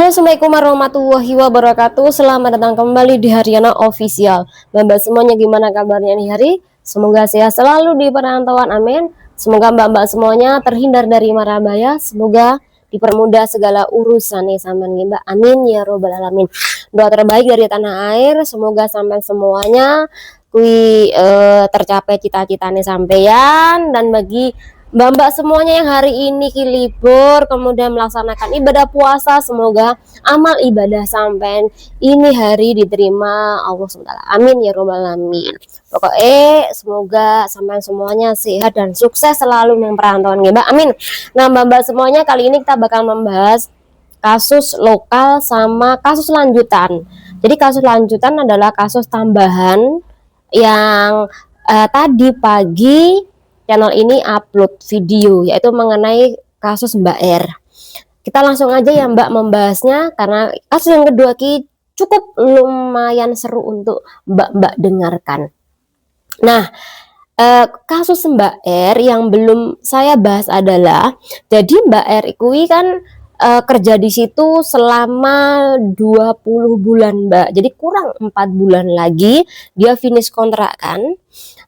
Halo, Assalamualaikum warahmatullahi wabarakatuh. Selamat datang kembali di Haryana Official. Mbak-mbak semuanya, gimana kabarnya nih hari? Semoga sehat selalu di perantauan, amin. Semoga mbak-mbak semuanya terhindar dari mara bahaya. Semoga dipermudah segala urusan nih sampean mbak, amin ya robbal alamin. Doa terbaik dari tanah air, semoga sampean semuanya tercapai cita-citanya sampean. Dan bagi mbak-mbak semuanya yang hari ini libur kemudian melaksanakan ibadah puasa, semoga amal ibadah sampean ini hari diterima Allah SWT, amin ya robbal alamin. Pokoknya semoga sampean semuanya sehat dan sukses selalu yang perantauan mbak, amin. Nah mbak-mbak semuanya, kali ini kita bakal membahas kasus lokal sama kasus lanjutan. Jadi kasus lanjutan adalah kasus tambahan yang tadi pagi channel ini upload video, yaitu mengenai kasus Mbak R. Kita langsung aja ya Mbak membahasnya, karena kasus yang kedua cukup lumayan seru untuk Mbak dengarkan. Nah, kasus Mbak R yang belum saya bahas adalah, jadi Mbak R kui kan kerja di situ selama 20 bulan Mbak, jadi kurang 4 bulan lagi dia finish kontrak kan.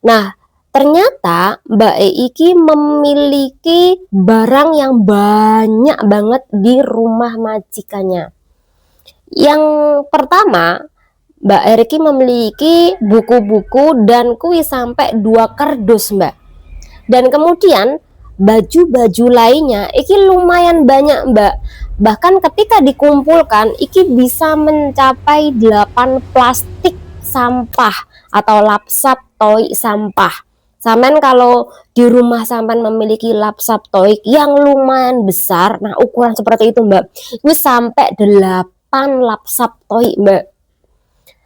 Nah ternyata Mbak Iki memiliki barang yang banyak banget di rumah majikannya. Yang pertama, Mbak Iki memiliki buku-buku dan kuis sampai 2 kardus Mbak. Dan kemudian baju-baju lainnya Iki lumayan banyak Mbak. Bahkan ketika dikumpulkan Iki bisa mencapai 8 plastik sampah atau lapsap toy sampah. Sampean kalau di rumah sampean memiliki lapsap toy yang lumayan besar, nah ukuran seperti itu Mbak, ini sampai 8 lapsap toy Mbak.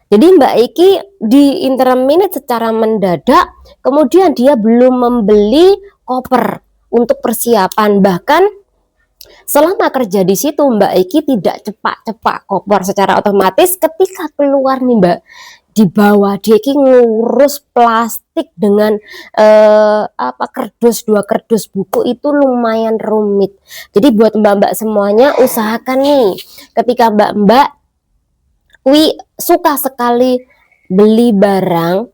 Jadi Mbak Iki di interminate secara mendadak, kemudian dia belum membeli koper untuk persiapan. Bahkan selama kerja di situ Mbak Iki tidak cepak-cepak koper, secara otomatis ketika keluar nih Mbak, di bawah dia ngurus plastik dengan kardus, 2 kardus buku itu lumayan rumit. Jadi buat mbak-mbak semuanya, usahakan nih ketika mbak-mbak suka sekali beli barang,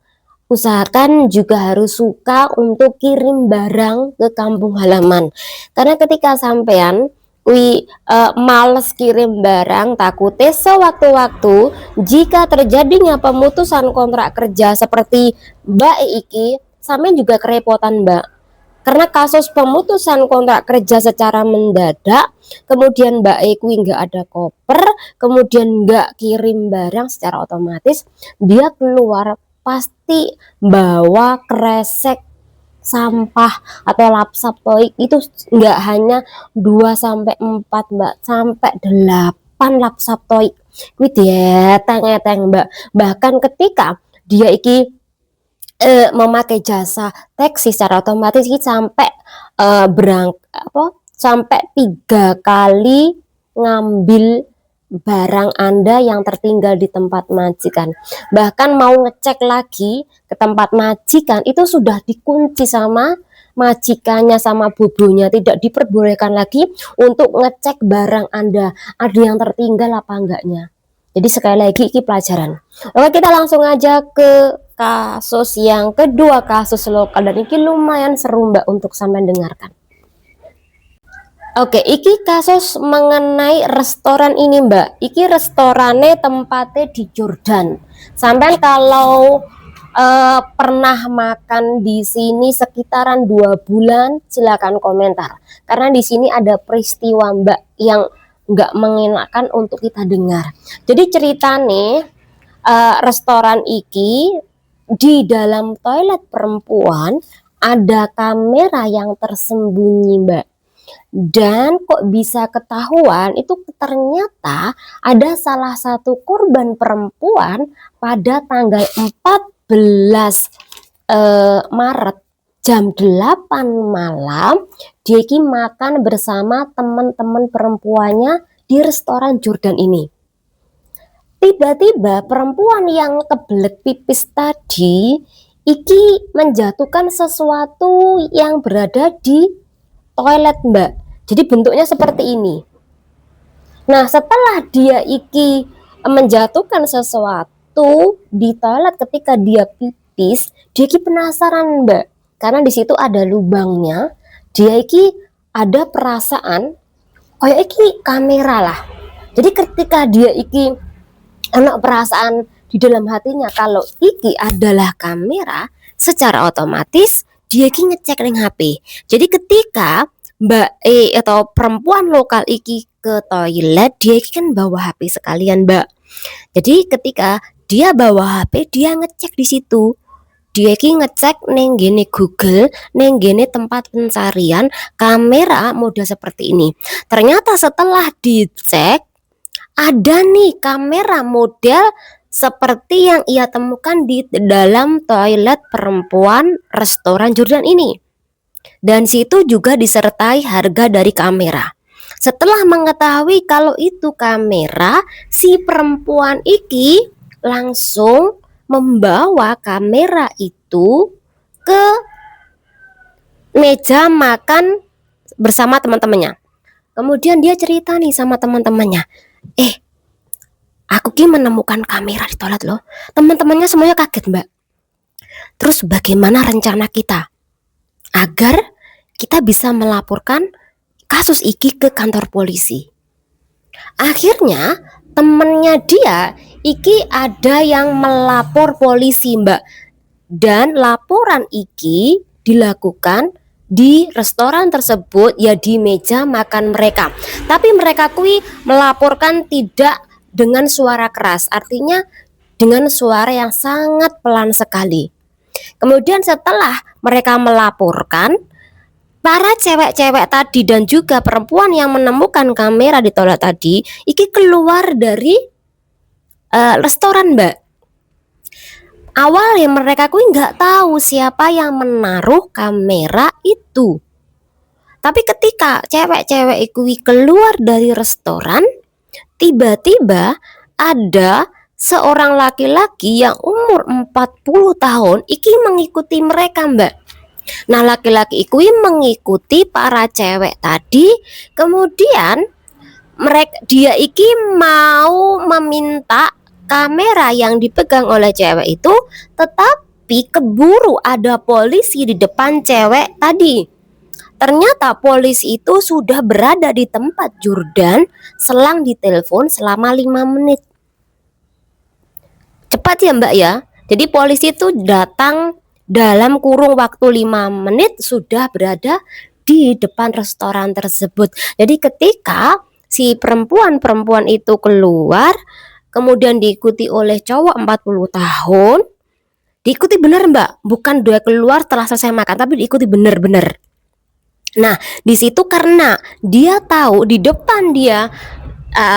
usahakan juga harus suka untuk kirim barang ke kampung halaman. Karena ketika sampean males kirim barang, takutnya sewaktu-waktu jika terjadinya pemutusan kontrak kerja seperti Mbak Iki, sampean juga kerepotan Mbak. Karena kasus pemutusan kontrak kerja secara mendadak, kemudian Mbak Iki nggak ada koper, kemudian nggak kirim barang, secara otomatis dia keluar pasti bawa kresek sampah atau lapsap toy itu nggak hanya 2-4 Mbak, sampai 8 lapsap toy. Kuwi dieteng-eteng Mbak. Bahkan ketika dia iki memakai jasa taksi, secara otomatis sampai sampai 3 kali ngambil barang Anda yang tertinggal di tempat majikan. Bahkan mau ngecek lagi ke tempat majikan itu sudah dikunci sama majikannya, sama bubunya, tidak diperbolehkan lagi untuk ngecek barang Anda ada yang tertinggal apa enggaknya. Jadi sekali lagi ini pelajaran. Oke, kita langsung aja ke kasus yang kedua, kasus lokal, dan ini lumayan seru Mbak untuk sampean dengarkan. Oke, iki kasus mengenai restoran ini Mbak. Iki restorannya tempatnya di Jordan. Sampai kalau pernah makan di sini sekitaran 2 bulan, silakan komentar. Karena di sini ada peristiwa Mbak yang nggak mengenakan untuk kita dengar. Jadi cerita nih, restoran iki di dalam toilet perempuan ada kamera yang tersembunyi Mbak. Dan kok bisa ketahuan, itu ternyata ada salah satu korban perempuan pada tanggal 14 Maret jam 8 malam dia makan bersama teman-teman perempuannya di restoran Jordan ini. Tiba-tiba perempuan yang kebelet pipis tadi iki menjatuhkan sesuatu yang berada di toilet Mbak. Jadi bentuknya seperti ini. Nah, setelah dia iki menjatuhkan sesuatu di toilet ketika dia pipis, dia iki penasaran, Mbak. Karena di situ ada lubangnya. Dia iki ada perasaan kayak iki kamera lah. Jadi ketika dia iki anak perasaan di dalam hatinya kalau iki adalah kamera, secara otomatis dia iki ngecek ning HP. Jadi ketika Mbak E atau perempuan lokal iki ke toilet, dia iki kan bawa HP sekalian, Mbak. Jadi ketika dia bawa HP, dia ngecek di situ. Dia iki ngecek neng gene Google, neng gene tempat pencarian kamera mode seperti ini. Ternyata setelah dicek ada nih kamera model seperti yang ia temukan di dalam toilet perempuan restoran Jordan ini. Dan situ juga disertai harga dari kamera. Setelah mengetahui kalau itu kamera, si perempuan iki langsung membawa kamera itu ke meja makan bersama teman-temannya. Kemudian dia cerita nih sama teman-temannya, aku ki menemukan kamera di toilet loh. Teman-temannya semuanya kaget, Mbak. Terus bagaimana rencana kita agar kita bisa melaporkan kasus iki ke kantor polisi? Akhirnya temennya dia iki ada yang melapor polisi, Mbak. Dan laporan iki dilakukan di restoran tersebut, ya di meja makan mereka. Tapi mereka kui melaporkan tidak dengan suara keras, artinya dengan suara yang sangat pelan sekali. Kemudian setelah mereka melaporkan, para cewek-cewek tadi dan juga perempuan yang menemukan kamera di toilet tadi iki keluar dari restoran, Mbak. Awalnya mereka kui nggak tahu siapa yang menaruh kamera itu. Tapi ketika cewek-cewek itu keluar dari restoran, tiba-tiba ada seorang laki-laki yang umur 40 tahun iki mengikuti mereka, Mbak. Nah, laki-laki itu mengikuti para cewek tadi. Kemudian dia iki mau meminta kamera yang dipegang oleh cewek itu, tetapi keburu ada polisi di depan cewek tadi. Ternyata polisi itu sudah berada di tempat Jordan selang ditelepon selama 5 menit. Cepat ya, Mbak ya. Jadi polisi itu datang dalam kurung waktu 5 menit sudah berada di depan restoran tersebut. Jadi ketika si perempuan itu keluar, kemudian diikuti oleh cowok 40 tahun, diikuti bener, Mbak, bukan dia keluar setelah selesai makan, tapi diikuti bener-bener. Nah, di situ karena dia tahu di depan dia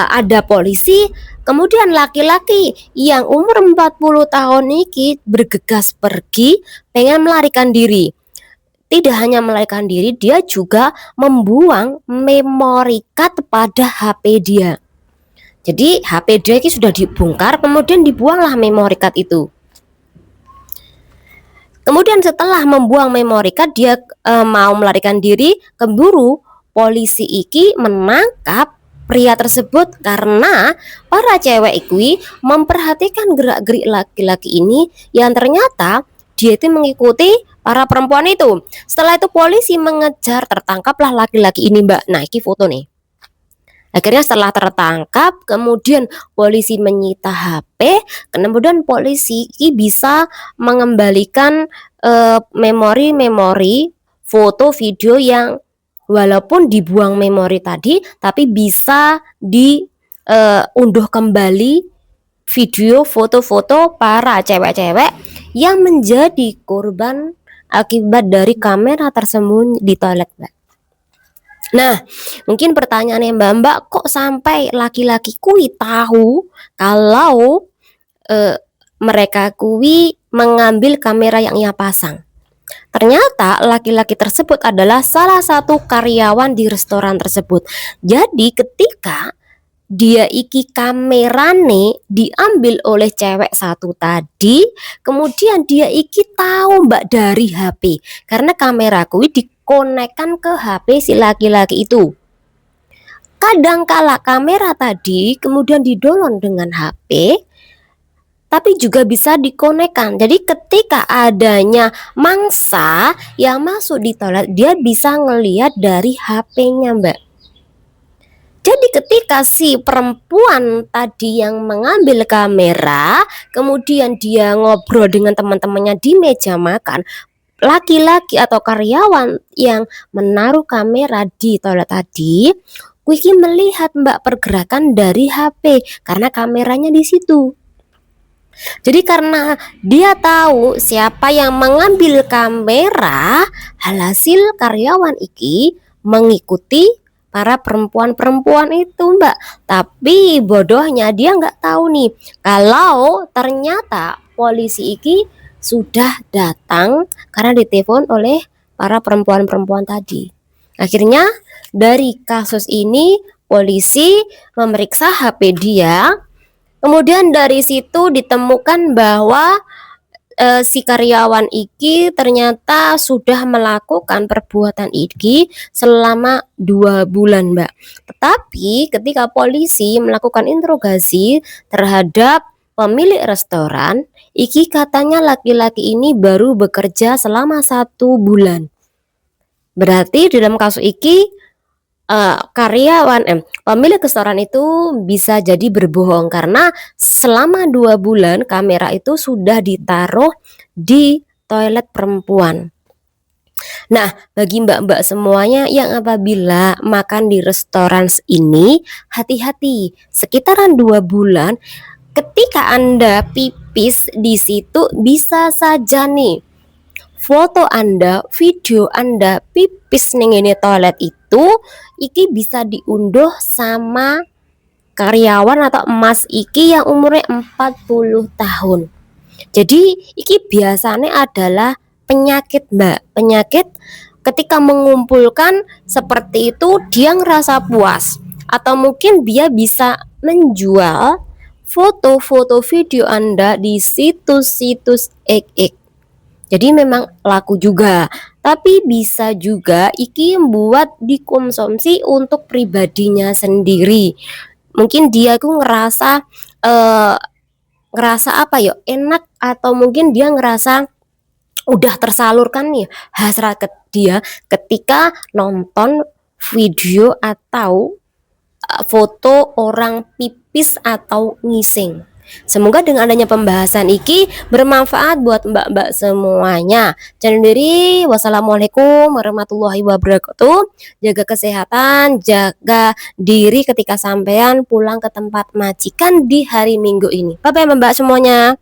ada polisi, kemudian laki-laki yang umur 40 tahun ini bergegas pergi pengen melarikan diri. Tidak hanya melarikan diri, dia juga membuang memory card pada HP dia. Jadi HP dia ini sudah dibongkar, kemudian dibuanglah memory card itu. Kemudian setelah membuang memory card, dia mau melarikan diri, keburu polisi iki menangkap pria tersebut karena para cewek iki memperhatikan gerak-gerik laki-laki ini yang ternyata dia itu mengikuti para perempuan itu. Setelah itu polisi mengejar, tertangkaplah laki-laki ini, Mbak. Nah, ini foto nih. Akhirnya setelah tertangkap, kemudian polisi menyita HP, kemudian polisi bisa mengembalikan memori foto video yang walaupun dibuang memori tadi, tapi bisa diunduh kembali video foto-foto para cewek-cewek yang menjadi korban akibat dari kamera tersembunyi di toilet, Mbak. Nah, mungkin pertanyaannya Mbak, kok sampai laki-laki kui tahu kalau mereka kui mengambil kamera yang ia pasang? Ternyata laki-laki tersebut adalah salah satu karyawan di restoran tersebut. Jadi ketika dia iki kamerane diambil oleh cewek satu tadi, kemudian dia iki tahu, Mbak, dari HP karena kamera kui dikonekkan ke HP si laki-laki itu. Kadangkala kamera tadi kemudian didolon dengan HP, tapi juga bisa dikonekkan. Jadi ketika adanya mangsa yang masuk di toilet, dia bisa ngelihat dari HP-nya, Mbak. Jadi ketika si perempuan tadi yang mengambil kamera, kemudian dia ngobrol dengan teman-temannya di meja makan, laki-laki atau karyawan yang menaruh kamera di toilet tadi, Wiki melihat Mbak pergerakan dari HP karena kameranya di situ. Jadi karena dia tahu siapa yang mengambil kamera, hasil karyawan iki mengikuti para perempuan-perempuan itu, Mbak. Tapi bodohnya dia nggak tahu nih kalau ternyata polisi iki sudah datang karena ditelepon oleh para perempuan-perempuan tadi. Akhirnya dari kasus ini polisi memeriksa HP dia. Kemudian dari situ ditemukan bahwa si karyawan iki ternyata sudah melakukan perbuatan iki selama 2 bulan, Mbak. Tetapi ketika polisi melakukan interogasi terhadap pemilik restoran, iki katanya laki-laki ini baru bekerja selama 1 bulan. Berarti dalam kasus iki pemilik restoran itu bisa jadi berbohong karena selama 2 bulan kamera itu sudah ditaruh di toilet perempuan. Nah, bagi mbak-mbak semuanya yang apabila makan di restoran ini, hati-hati. Sekitaran 2 bulan ketika Anda pipis di situ, bisa saja nih foto Anda, video Anda pipis ning ini toilet itu iki bisa diunduh sama karyawan atau emas iki yang umurnya 40 tahun. Jadi iki biasanya adalah penyakit, Mbak. Penyakit ketika mengumpulkan seperti itu dia ngerasa puas atau mungkin dia bisa menjual foto-foto video Anda di situs-situs XX. Jadi memang laku juga, tapi bisa juga iki membuat dikonsumsi untuk pribadinya sendiri. Mungkin dia tuh ngerasa apa ya, enak atau mungkin dia ngerasa udah tersalurkan nih hasrat dia ketika nonton video atau foto orang pipis atau ngising. Semoga dengan adanya pembahasan iki bermanfaat buat mbak-mbak semuanya. Jangan diri, wassalamualaikum warahmatullahi wabarakatuh. Jaga kesehatan, jaga diri ketika sampean pulang ke tempat majikan di hari Minggu ini. Bye bye mbak semuanya.